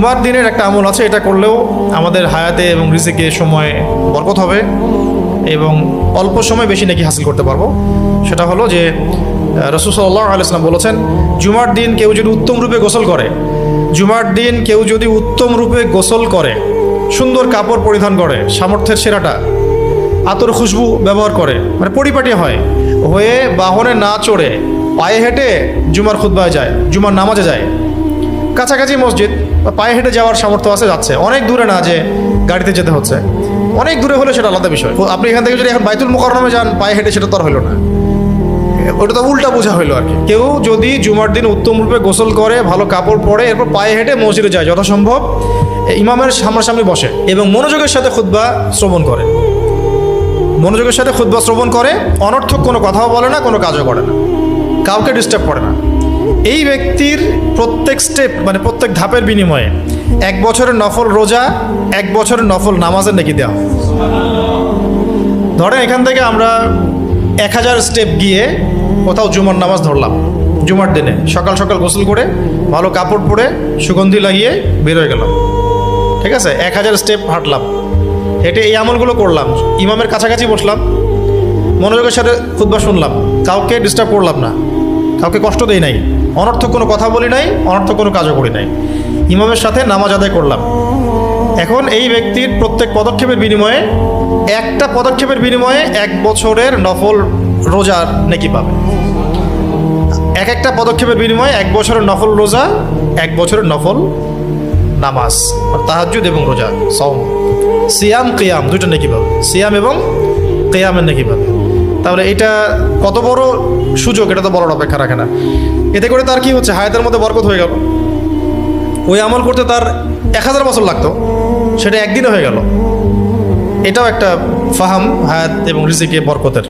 জুমার দিনের একটা আমল আছে, এটা করলেও আমাদের হায়াতে এবং রিজিকে সময় বরকত হবে এবং অল্প সময় বেশি নেকি হাসিল করতে পারবো। সেটা হলো যে রাসূল সাল্লাল্লাহু আলাইহি ওয়াসাল্লাম বলেছেন, জুমার দিন কেউ যদি উত্তম রূপে গোসল করে, জুমার দিন কেউ যদি উত্তম রূপে গোসল করে, সুন্দর কাপড় পরিধান করে, সামর্থ্যের সেরাটা, আতর খুশবু ব্যবহার করে, মানে পরিপাটি হয়ে বাহনে না চড়ে পায়ে হেঁটে জুমার খুতবায় যায়, জুমার নামাজে যায়, কাছাকাছি মসজিদ, পায়ে হেঁটে যাওয়ার সামর্থ্য আছে, যাচ্ছে, অনেক দূরে না যে গাড়িতে যেতে হচ্ছে, অনেক দূরে হলে সেটা আলাদা বিষয়। আপনি এখান থেকে যদি এখন বাইতুল মুকাররমে যান পায়ে হেঁটে, সেটা তো আর হইলো না, ওটা তো উল্টা বোঝা হইলো আর কি। কেউ যদি জুমার দিন উত্তম রূপে গোসল করে, ভালো কাপড় পরে, এরপর পায়ে হেঁটে মসজিদে যায়, যথাসম্ভব ইমামের সামনাসামনি বসে এবং মনোযোগের সাথে খুতবা শ্রবণ করে, মনোযোগের সাথে খুতবা শ্রবণ করে, অনর্থক কোনো কথাও বলে না, কোনো কাজও করে না, কাউকে ডিস্টার্ব করে না, এই ব্যক্তির প্রত্যেক স্টেপ মানে প্রত্যেক ধাপের বিনিময়ে 1 বছরের নফল রোজা, 1 বছরের নফল নামাজের নেকি দেওয়া। ধরেন এখান থেকে আমরা 1000 স্টেপ গিয়ে কোথাও জুমার নামাজ ধরলাম, জুমার দিনে সকাল সকাল গোসল করে ভালো কাপড় পরে সুগন্ধি লাগিয়ে বের হয়ে গেলাম, ঠিক আছে, 1000 স্টেপ হাঁটলাম, হেঁটে এই আমলগুলো করলাম, ইমামের কাছাকাছি বসলাম, মনোযোগের সাথে খুতবা শুনলাম, কাউকে ডিস্টার্ব করলাম না, কাউকে কষ্ট দেই নাই, অনর্থক কোনো কথা বলি নাই, অনর্থক কোনো কাজও করি নাই, ইমামের সাথে নামাজ আদায় করলাম। এখন এই ব্যক্তির প্রত্যেক পদক্ষেপের বিনিময়ে, একটা পদক্ষেপের বিনিময়ে 1 বছরের নফল রোজার নেকি পাবে। একটা পদক্ষেপের বিনিময়ে 1 বছরের নফল রোজা, 1 বছরের নফল নামাজ, তাহাজ্জুদ এবং রোজা, সওম, সিয়াম কিয়াম, দুটো নেকি পাবে, সিয়াম এবং কিয়ামের নেকি পাবে। তাহলে এটা কত বড় সুযোগ, এটা তো বলার অপেক্ষা রাখে না। এতে করে তার কি হচ্ছে, হায়াতের মধ্যে বরকত হয়ে গেল। ওই আমল করতে তার 1000 বছর লাগতো, সেটা একদিনে হয়ে গেল। এটাও একটা ফাহাম হায়াত এবং রিজিকে বরকতের।